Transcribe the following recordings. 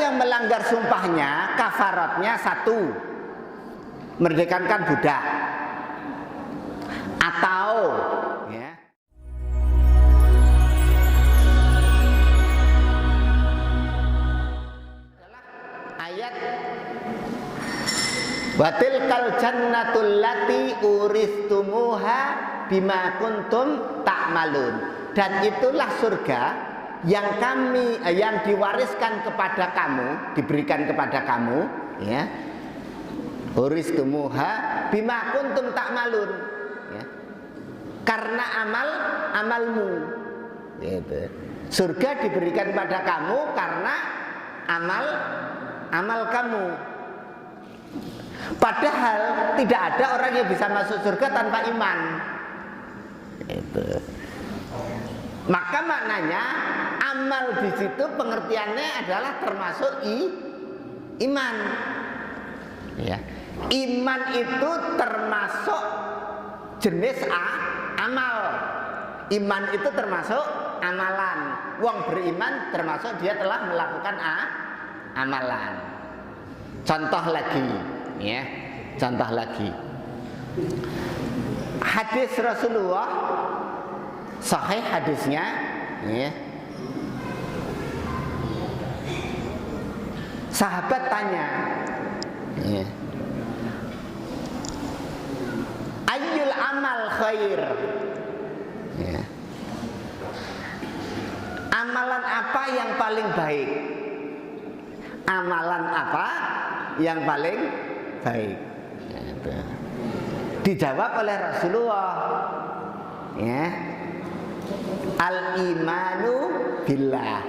yang melanggar sumpahnya, kafaratnya satu, merdekakan budak, atau ya, ayat watilkal jannatul lati uristumuha bima kuntum ta'malun, dan itulah surga yang yang diwariskan kepada kamu, diberikan kepada kamu, ya, uristumuha bima kuntum ta'malun, ya, karena amalmu, gitu. Surga diberikan kepada kamu karena amal kamu. Padahal tidak ada orang yang bisa masuk surga tanpa iman. Itu. Maka maknanya amal di situ pengertiannya adalah termasuk iman. Ya. Iman itu termasuk jenis amal. Iman itu termasuk amalan. Wong beriman termasuk dia telah melakukan amalan. Contoh lagi, ya. Contoh lagi. Hadis Rasulullah, sahih hadisnya, ya. Sahabat tanya, ya, ayyul amal khair, ya. Amalan apa yang paling baik? Amalan apa yang paling baik? Ya, dijawab oleh Rasulullah, ya, al-imanu billah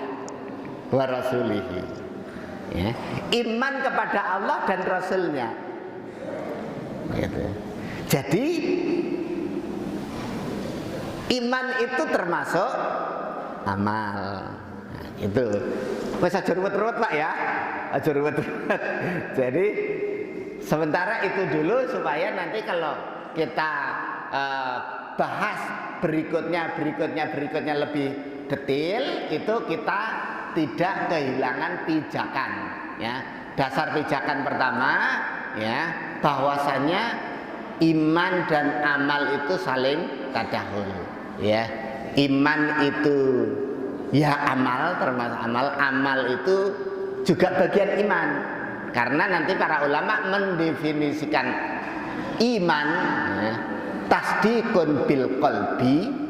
wa rasulihi, ya, iman kepada Allah dan Rasulnya, gitu. Jadi iman itu termasuk amal. Nah, itu wes aja ruwet-ruwet Pak ya, aja ruwet-ruwet. Jadi sementara itu dulu supaya nanti kalau kita bahas berikutnya lebih detail, itu kita tidak kehilangan pijakan, ya. Dasar pijakan pertama, ya, bahwasannya iman dan amal itu saling tadahul, ya. Iman itu ya amal, termasuk amal itu juga bagian iman. Karena nanti para ulama mendefinisikan iman, ya, tasdiqun bil qalbi.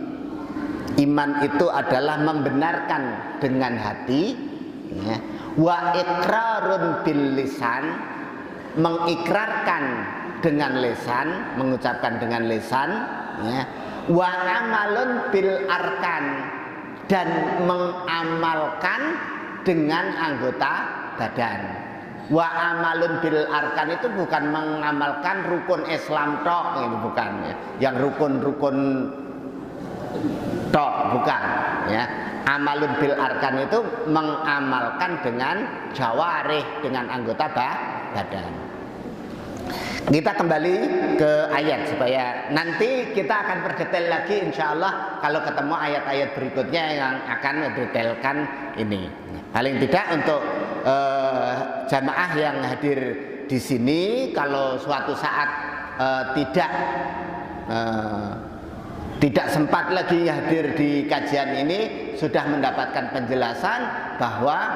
Iman itu adalah membenarkan dengan hati, ya. Wa iqrarun bil lisan, mengikrarkan dengan lisan, mengucapkan dengan lisan, ya. Wa amalun bil arkan, dan mengamalkan dengan anggota badan. Wa amalun bil arkan itu bukan mengamalkan rukun Islam tok, ini bukan, ya. Yang rukun-rukun tok, bukan, ya. Amalun bil arkan itu mengamalkan dengan jawarih, dengan anggota badan. Kita kembali ke ayat supaya nanti kita akan berdetail lagi insya Allah kalau ketemu ayat-ayat berikutnya yang akan mendetailkan ini. Paling tidak untuk jamaah yang hadir di sini, kalau suatu saat tidak sempat lagi hadir di kajian ini, sudah mendapatkan penjelasan bahwa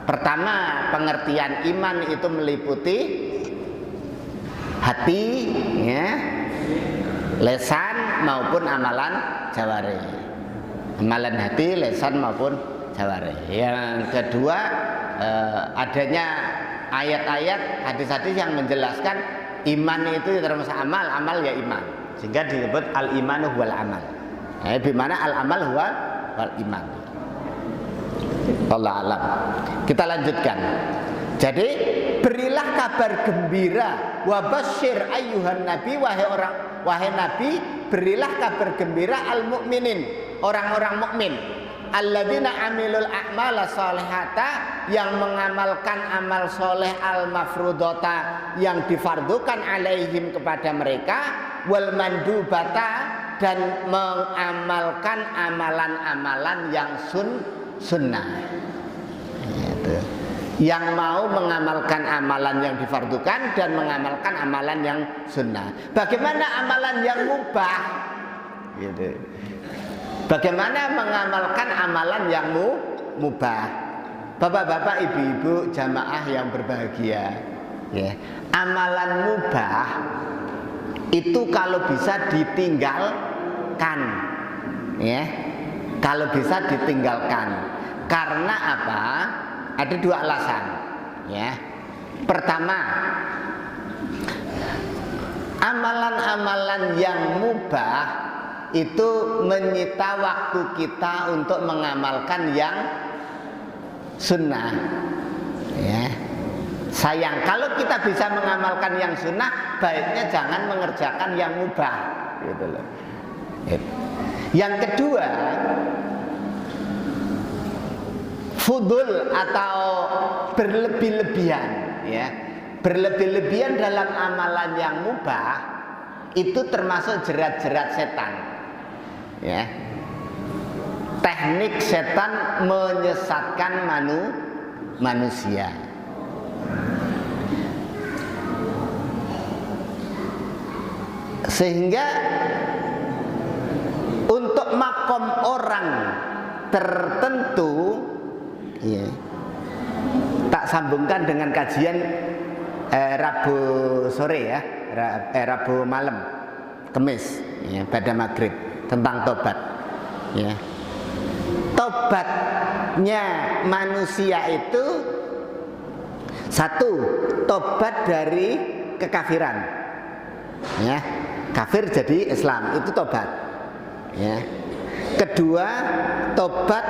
pertama pengertian iman itu meliputi hati, ya, lesan maupun amalan jawarih. Amalan hati, lesan maupun jawarih. Yang kedua, adanya ayat-ayat, hadis-hadis yang menjelaskan iman itu termasuk amal, amal ya iman. Sehingga disebut al-imanu huwal amal. Di mana al-amal huwal iman. Wallahu a'lam. Kita lanjutkan. Jadi berilah kabar gembira, wabasyir ayyuhan nabi, wahai nabi, berilah kabar gembira al mukminin, orang-orang mukmin, alladzina amilul a'mala sholihata, yang mengamalkan amal soleh al mafrudota, yang difardukan alaihim kepada mereka, wal mandubata, dan mengamalkan amalan-amalan yang sunnah. yang mau mengamalkan amalan yang difardukan dan mengamalkan amalan yang sunnah. Bagaimana amalan yang mubah? Gitu. Bagaimana mengamalkan amalan yang mubah? Bapak-bapak, ibu-ibu, jamaah yang berbahagia, ya. Amalan mubah itu kalau bisa ditinggalkan, ya. Kalau bisa ditinggalkan. Karena apa? Ada dua alasan, ya. Pertama, amalan-amalan yang mubah itu menyita waktu kita untuk mengamalkan yang sunnah, ya. Sayang kalau kita bisa mengamalkan yang sunnah, baiknya jangan mengerjakan yang mubah, gitu loh. Yang kedua, fudul atau berlebih-lebihan, ya. Berlebih-lebihan dalam amalan yang mubah itu termasuk jerat-jerat setan, ya. Teknik setan menyesatkan manusia. Sehingga untuk makom orang tertentu, ya, tak sambungkan dengan kajian Rabu sore, ya, Rabu malam, Kemis, ya, pada maghrib tentang tobat, ya. Tobatnya manusia itu satu, tobat dari kekafiran, ya, kafir jadi Islam, itu tobat, ya. Kedua, tobat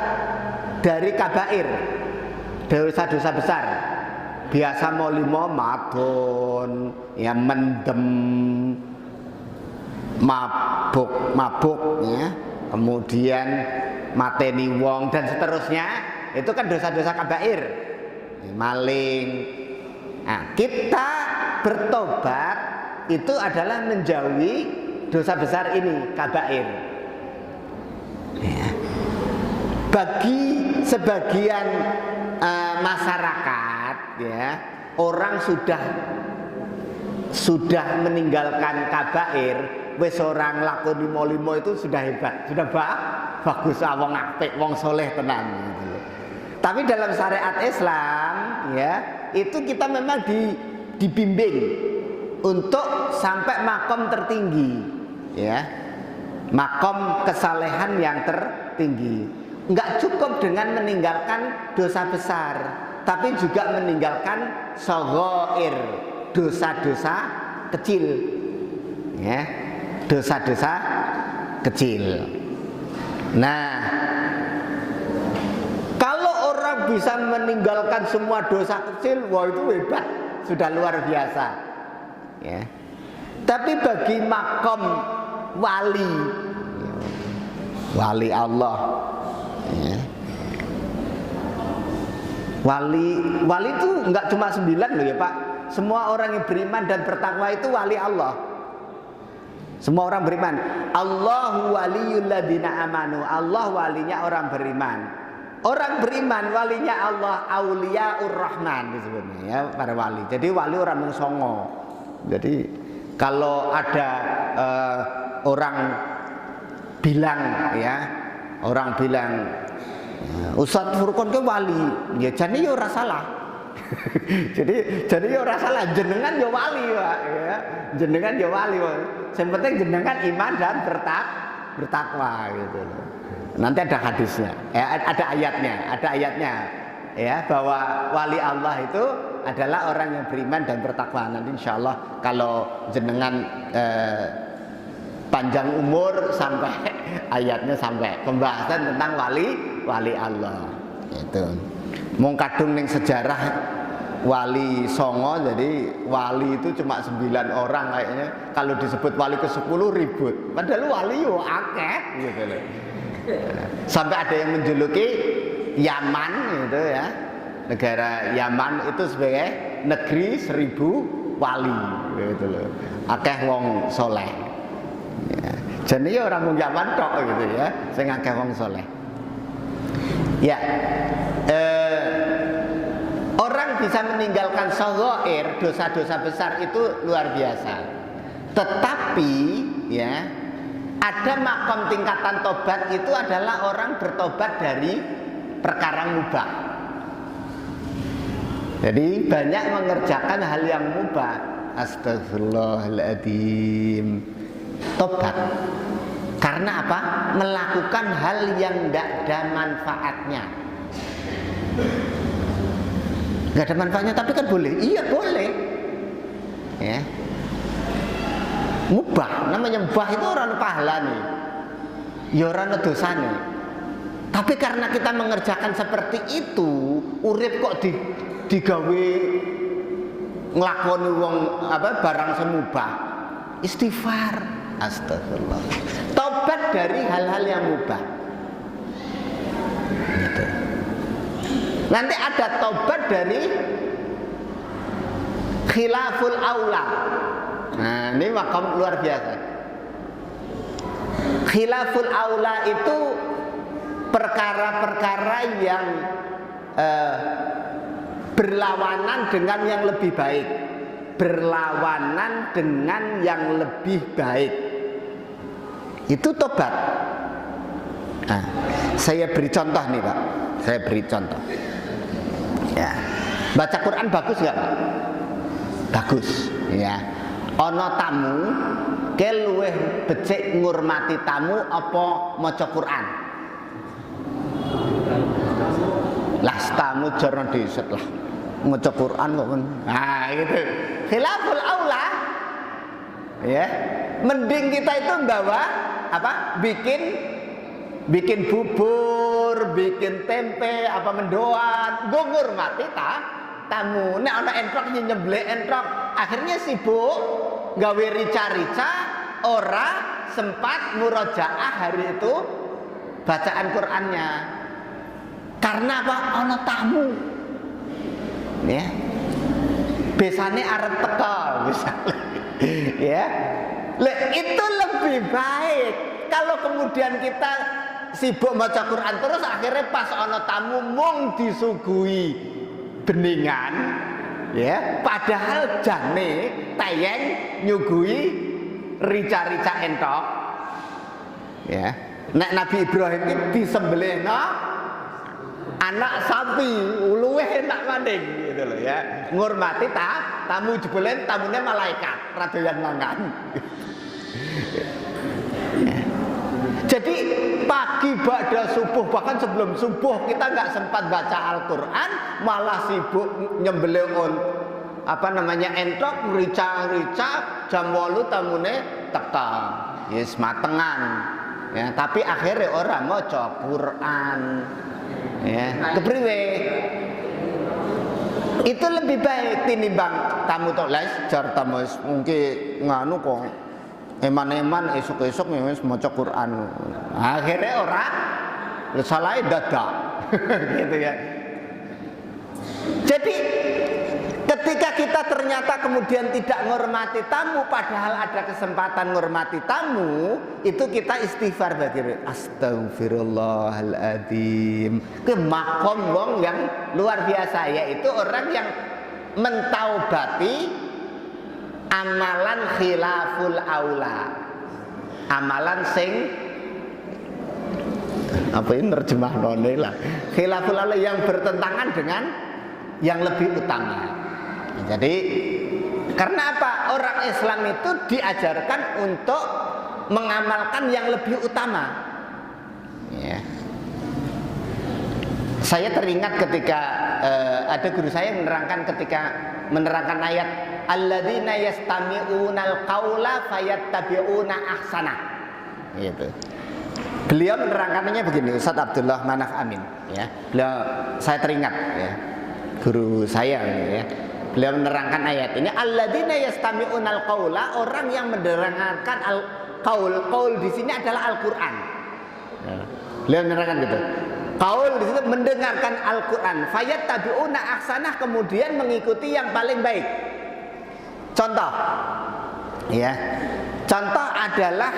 dari kabair, dosa-dosa besar, biasa molimo, madon, ya, mendem, mabuk, ya, kemudian mateni wong dan seterusnya, itu kan dosa-dosa kabair, maling. Nah, kita bertobat itu adalah menjauhi dosa besar ini, kabair, ya. Bagi sebagian masyarakat, ya, orang sudah meninggalkan kabair, wis orang lakoni limo itu sudah hebat, sudah bagus, wong apik, wong soleh tenan, gitu. Tapi dalam syariat Islam, ya, itu kita memang dibimbing untuk sampai makom tertinggi, ya, makom kesalehan yang tertinggi. Enggak cukup dengan meninggalkan dosa besar, tapi juga meninggalkan shaghair, dosa-dosa kecil, ya, dosa-dosa kecil. Nah, kalau orang bisa meninggalkan semua dosa kecil, wah itu hebat, sudah luar biasa, ya. Tapi bagi makom wali, wali Allah, ya. Wali itu enggak cuma 9 loh, ya Pak. Semua orang yang beriman dan bertakwa itu wali Allah. Semua orang beriman. Allahu waliyul ladzina amanu. Allah walinya orang beriman. Orang beriman walinya Allah, auliyaur rahman disebutnya, ya, para wali. Jadi wali orang mung songo. Jadi kalau ada orang bilang, ya, orang bilang Ustadz Furqon ke wali, ya jadi ya ora salah. jadi ya ora salah, jenengan ya wali, Pak, ya. Jenengan ya wali, Pak. Yang penting jenengan iman dan bertakwa, gitu loh. Nanti ada hadisnya, ada ayatnya, ya, bahwa wali Allah itu adalah orang yang beriman dan bertakwa. Nanti insya Allah kalau jenengan panjang umur sampai ayatnya, sampai pembahasan tentang wali Allah itu. Mung kadung ning sejarah wali songo, jadi wali itu cuma 9 orang kayaknya. Kalau disebut wali ke-10 ribut. Padahal wali yo akeh, gitu loh. Sampai ada yang menjuluki Yaman, gitu, ya. Negara Yaman itu sebagai negeri 1000 wali, gitu loh. Akeh wong soleh. Ya. Jadi orang mung Yaman tok, gitu, ya. Sing akeh wong soleh. Ya. Orang orang bisa meninggalkan shaghair, dosa-dosa besar itu luar biasa. Tetapi ya, ada makom tingkatan tobat itu adalah orang bertobat dari perkara mubah. Jadi banyak mengerjakan hal yang mubah. Astagfirullahaladzim. Tobat. Karena apa? Melakukan hal yang tidak ada manfaatnya. Nggak ada manfaatnya, tapi kan boleh. Iya boleh. Ya. Mubah, namanya mubah itu orang pahala nih. Ya orang dosa nih. Tapi karena kita mengerjakan seperti itu, urip kok digawe nglakoni wong apa barang semubah. Istighfar, astagfirullah. Tobat dari hal-hal yang mubah. Gitu. Nanti ada tobat dari khilaful aula. Nah, ini makom luar biasa. Khilaful aula itu perkara-perkara yang berlawanan dengan yang lebih baik. Berlawanan dengan yang lebih baik. Itu tobat. Nah, saya beri contoh nih Pak. Saya beri contoh. Ya. Baca Quran bagus nggak Pak? Bagus. Ya. Ono tamu, ke luweh becik ngurmati tamu apa maca Quran? Lah tamu jarno diset lah. Maca Quran kok. Nah, gitu. Khilaful aula. Ya. Mending kita itu bawa apa? Bikin bubur, bikin tempe, apa mendoan, ngurmati tamu. Nek ana entrok nyemblek entrok, akhirnya sibuk gawe rica-rica, ora sempat murojaah hari itu bacaan Qur'annya. Karena apa? Ana tamu. Ya. Besane arep teko misalnya. Ya. Itu lebih baik. Kalau kemudian kita sibuk baca Quran terus akhirnya pas ana tamu mung disuguhi beningan, ya, padahal jane tayeng nyuguhi rica-rica entok. Ya. Nek Nabi Ibrahim iki disembelihno anak sapi, luwih enak maning gitu loh ya. Ngurmati tamu jebule tamune malaikat, radoyan mangan. Jadi pagi ba'da subuh, bahkan sebelum subuh kita nggak sempat baca Al-Quran, malah sibuk nyembelih entok, rica-rica, jam 8 tamune teka, yes matengan, ya. Tapi akhirnya orang maca Quran, ya. Kepriwe? Itu lebih baik tinimbang tamu toles, jar tamu mungkin nganu kok. Eman-eman esok-esok wis maca Quran. Akhirnya orang salahnya dadak. Gitu ya. Jadi ketika kita ternyata kemudian tidak menghormati tamu padahal ada kesempatan menghormati tamu, itu kita istighfar bagi astagfirullahaladzim. Ke makom wong yang luar biasa, yaitu orang yang mentaubati amalan khilaful aula, amalan sing apa ini terjemah none lah, khilaful aula yang bertentangan dengan yang lebih utama. Jadi karena apa? Orang Islam itu diajarkan untuk mengamalkan yang lebih utama. Ya. Saya teringat ketika ada guru saya yang menerangkan ayat alladzina yastami'unal qaula fayattabi'una ahsana. Gitu. Beliau menerangkannya begini, Ustaz Abdullah Manaf Amin, ya. Saya teringat ya. Guru saya ya. Beliau menerangkan ayat ini alladzina yastami'unal qaula, orang yang mendengarkan qaul di sini adalah Al-Qur'an. Ya. Beliau menerangkan gitu. Qaul di situ mendengarkan Al-Qur'an, fayattabi'una ahsanah, kemudian mengikuti yang paling baik. Contoh, ya, contoh adalah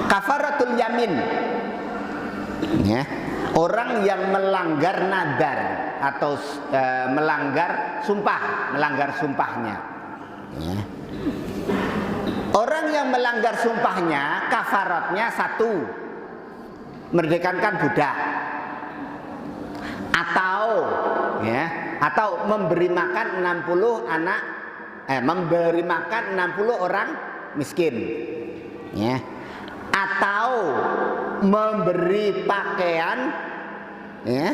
kafaratul yamin, ya, orang yang melanggar nadar atau melanggar sumpahnya. Ya. Orang yang melanggar sumpahnya, kafaratnya 1, merdekakan budak, atau memberi makan 60 orang miskin, ya, atau memberi pakaian, ya,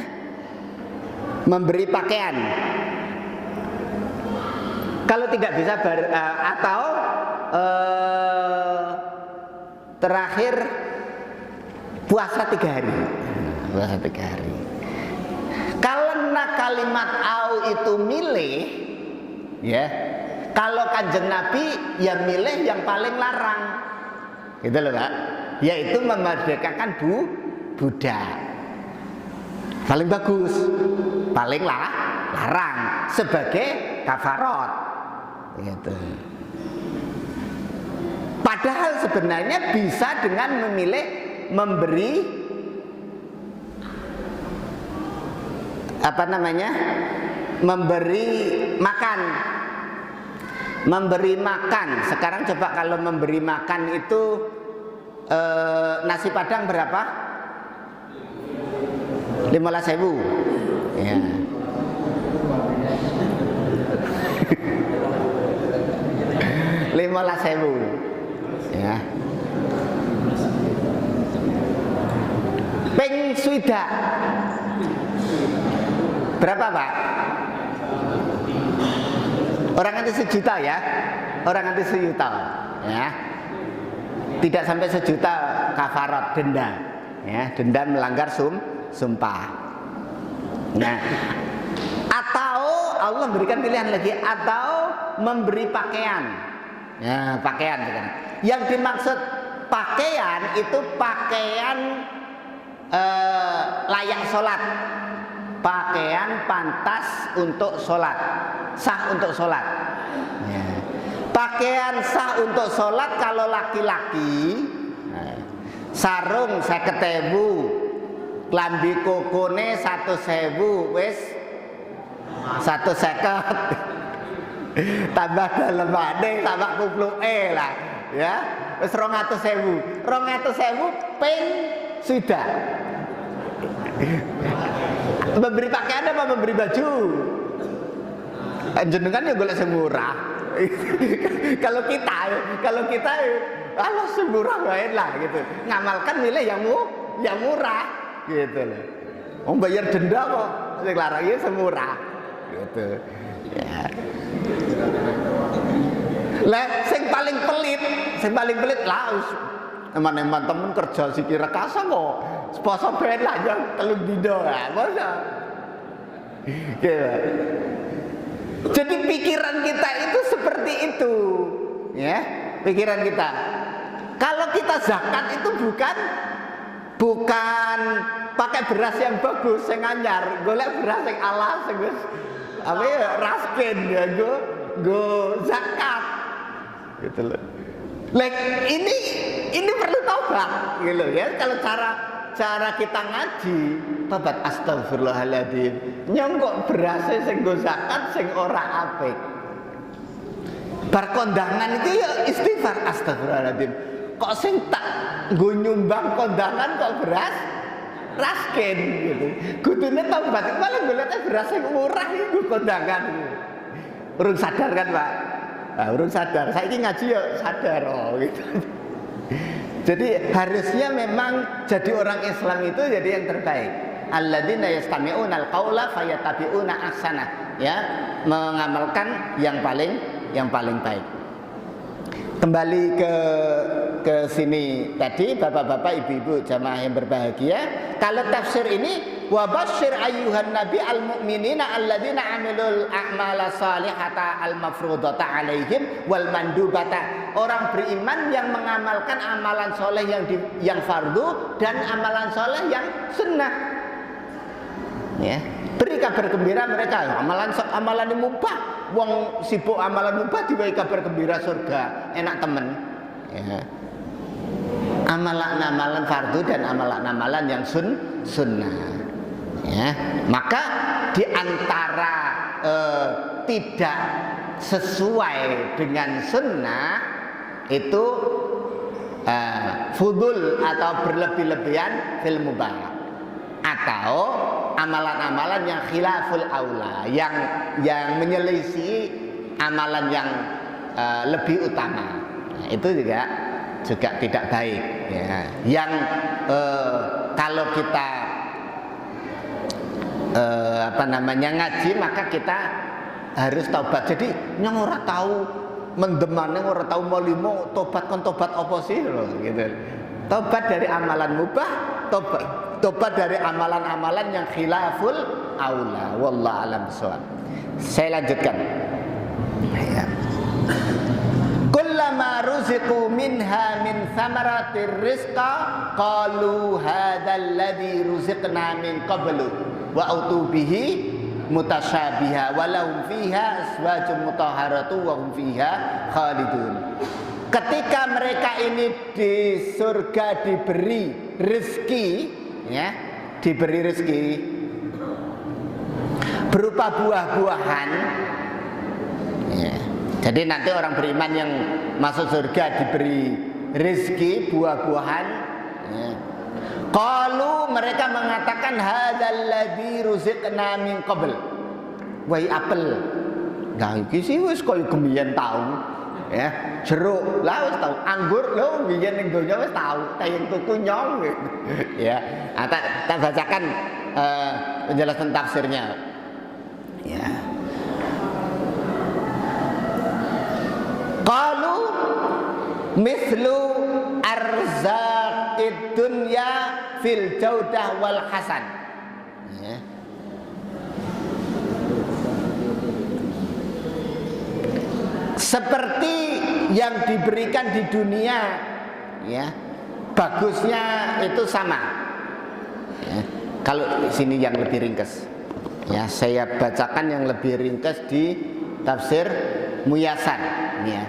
kalau tidak bisa atau terakhir puasa 3 hari. Karena kalimat au itu milih, ya, kalau Kanjeng Nabi ya milih yang paling larang, gitu loh Pak, yaitu memerdekakan budak. Paling bagus, paling larang sebagai kafarat, gitu. Padahal sebenarnya bisa dengan memilih memberi makan. Sekarang coba kalau memberi makan itu nasi padang berapa? 15.000, ya. Ya. Ping swidak berapa Pak? Orang nanti 1 juta ya, ya. Tidak sampai 1 juta kafarat, denda, ya, denda melanggar sumpah. Nah, atau Allah berikan pilihan lagi, atau memberi pakaian. Ya, pakaian sekarang. Yang dimaksud pakaian itu pakaian layak sholat, pakaian pantas untuk sholat, sah untuk sholat, ya. Pakaian sah untuk sholat kalau laki-laki, sarung 50.000, klambi kokone 100.000, wis 150, tambah dalemane tambah kupluke lah, ya, wis 200.000 ping sudah. Memberi pakaian apa memberi baju? Jenengan ya golek semurah. Kalau kita Allah semurah wae lah gitu. Ngamalkan milih yang murah gitu loh. Mau bayar denda kok sing larang ya semurah gitu. Ya. Lah sing paling pelit lah eman-eman temen kerja sikil rekasa kok. Poso ben lah yo 3 dina lah. Masa. Gitu. Jadi pikiran kita itu seperti itu, ya, pikiran kita. Kalau kita zakat itu bukan pakai beras yang bagus, yang anyar, golek beras yang alas, apa ya, raskin ya, go zakat, gitu loh. Like ini perlu taubat, gitu ya. Kalau cara kita ngaji, tobat astagfirullahaladzim, nyongkok berasnya sing go zakat sing ora apik. Bar kondangan itu ya istighfar astagfirullahaladzim. Kok sing tak go nyumbang kondangan kok beras rasken gitu. Kudune tobat malah goleknya beras sing murah iku kondangan. Urung sadar kan, Pak? Nah, urung sadar. Saiki ngaji ya sadar gitu. Jadi harusnya memang jadi orang Islam itu jadi yang terbaik. Alladzina yastami'una al-qaula fayatabi'una ahsana, ya, mengamalkan yang paling baik. Kembali ke sini tadi, bapak-bapak, ibu-ibu, jamaah yang berbahagia. Kalau tafsir ini, wa basyir ayyuhan nabi al-mu'minina alladzina amilul a'mala salihata al-mafrudata alaihim wal mandubata. Orang beriman yang mengamalkan amalan soleh yang fardu dan amalan soleh yang sunnah. Ya, beri kabar gembira mereka. Amalan yang mubah, wong sibuk amalan mubah diberi kabar gembira surga, enak temen. Ya. amalan fardu dan amalan yang sunnah. Ya, maka di antara tidak sesuai dengan sunnah itu fudul atau berlebih-lebihan fil mubah, atau amalan-amalan yang khilaful aula, yang menyelisih amalan yang lebih utama. Nah, itu juga tidak baik ya. Yang kalau kita ngaji, maka kita harus taubat. Jadi yang ora tahu mendemane, ora tahu molimo, tobat apa sih loh, gitu. Tobat dari amalan mubah, tobat dari amalan-amalan yang khilaful aula. Wallahu a'lam bishawab. Saya lanjutkan. Ya. Kullama ruziqu minha min thamaratir rizqa qalu hadzal ladzi ruziqna min qablu wa autu bihi mutasyabiha wa lahum fiha azwajun mutahharatu wa hum fiha khalidun. Ketika mereka ini di surga diberi rezeki, ya, diberi rezeki berupa buah-buahan, ya. Jadi nanti orang beriman yang masuk surga diberi rezeki buah-buahan, ya. Qalu, mereka mengatakan hadzal ladzi ruziqna min qabl. Wahai apel. Nah iki sih wis koyo gemiyen tau. Ya, jeruk lah wis tau, anggur lho biyen ning donya wis tau, tayang tuku nyong. Ya, tak bacakan penjelasan tafsirnya. Ya. Qalu mislu arzaqid dunya fil jaudah wal hasan, ya. Seperti yang diberikan di dunia, ya, bagusnya itu sama, ya. Kalau sini yang lebih ringkas, ya, saya bacakan yang lebih ringkas di tafsir Muyassar, ya.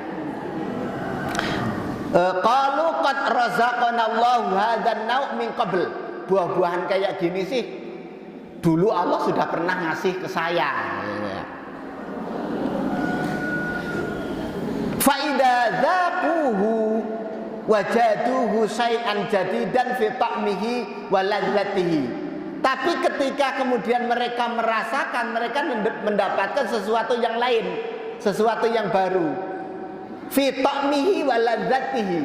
Qalu qad razaqanallahu hadzal nau' min qabl. Buah-buahan kayak gini sih dulu Allah sudah pernah ngasih ke saya. Fa idza dzaquhu wajaduhu syai'an jadidan fi ta'mihi wa ladzatihi. Tapi ketika kemudian mereka merasakan, mereka mendapatkan sesuatu yang lain, sesuatu yang baru. Fi ta'mihi wa ladzatihi,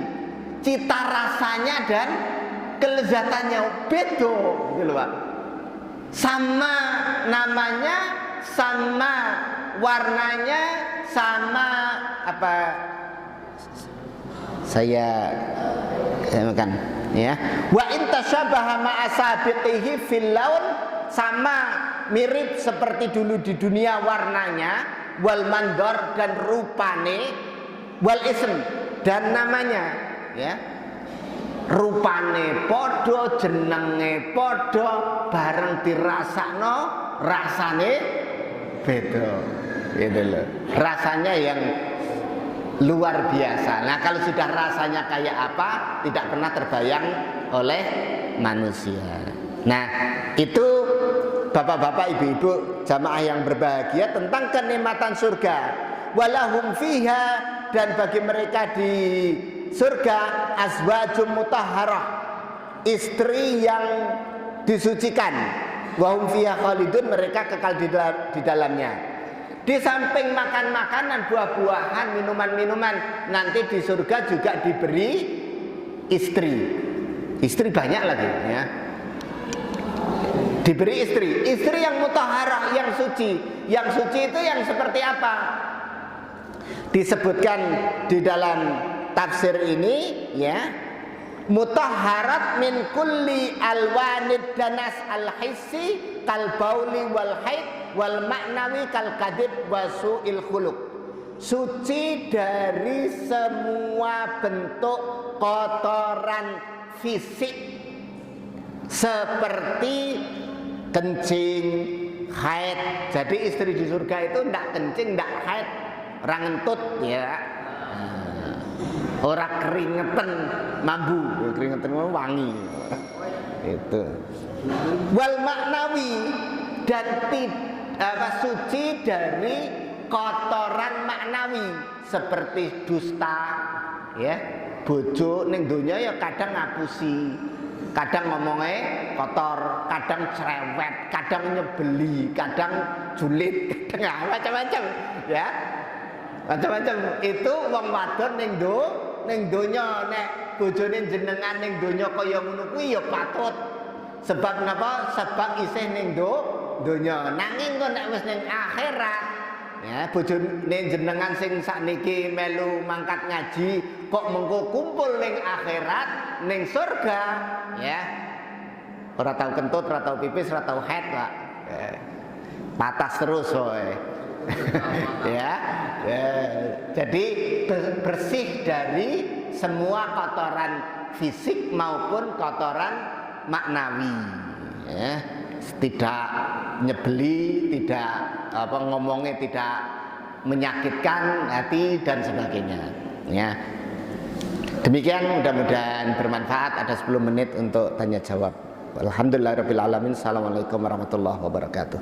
cita rasanya dan kelezatannya beda gitu loh Pak. Sama namanya, sama warnanya, sama apa, saya makan, ya. Wa in tashabaha ma'a sabiqihi fil laun, sama mirip seperti dulu di dunia warnanya, wal mandor dan rupane, wal ism dan namanya, ya. Rupane podo, jenenge podo, bareng dirasakno rasane beda, gitu loh. Rasanya yang luar biasa. Nah, kalau sudah rasanya kayak apa, tidak pernah terbayang oleh manusia. Nah, itu bapak-bapak, ibu-ibu, jamaah yang berbahagia tentang kenikmatan surga. Walahum fiha, dan bagi mereka di surga azwajum mutahharah, istri yang disucikan. Wahum fiha khalidun, mereka kekal di dalamnya. Di samping makan makanan, buah-buahan, minuman-minuman, nanti di surga juga diberi istri. Istri banyak lagi, ya. Diberi istri yang mutahharah, yang suci. Yang suci itu yang seperti apa? Disebutkan di dalam tafsir ini, ya, mutahharat min kulli alwanid danas al-hissi kal bauli wal haid wal ma'nawi kal kadib wa su'il khuluq. Suci dari semua bentuk kotoran fisik seperti kencing, haid. Jadi istri di surga itu ndak kencing, ndak haid, orang ngentut, ya. ora keringetan mambu, keringetan wangi. Itu. Wal maknawi dan suci dari kotoran maknawi seperti dusta, ya. Bojo ning donya ya kadang ngapusi, kadang ngomongnya kotor, kadang cerewet, kadang nyebeli, kadang julid, kadang macam-macam, ya. Macam-macam itu wong wadon ning donya nek bojone jenengan ning donya kaya ngono kuwi ya patut. Sebab napa? Sebab isih ning donya. Nanging kok nek wis ning akhirat, ya bojone jenengan sing sakniki melu mangkat ngaji kok mengko kumpul ning akhirat ning surga, ya. Ora tau kentut, ora tau pipis, ora tau haid, Pak. Patas terus wae. Ya. Jadi bersih dari semua kotoran fisik maupun kotoran maknawi, ya. Tidak nyebeli, tidak ngomongnya tidak menyakitkan hati dan sebagainya, ya. Demikian, mudah-mudahan bermanfaat. Ada 10 menit untuk tanya jawab. Alhamdulillahirabbil alamin. Assalamualaikum warahmatullahi wabarakatuh.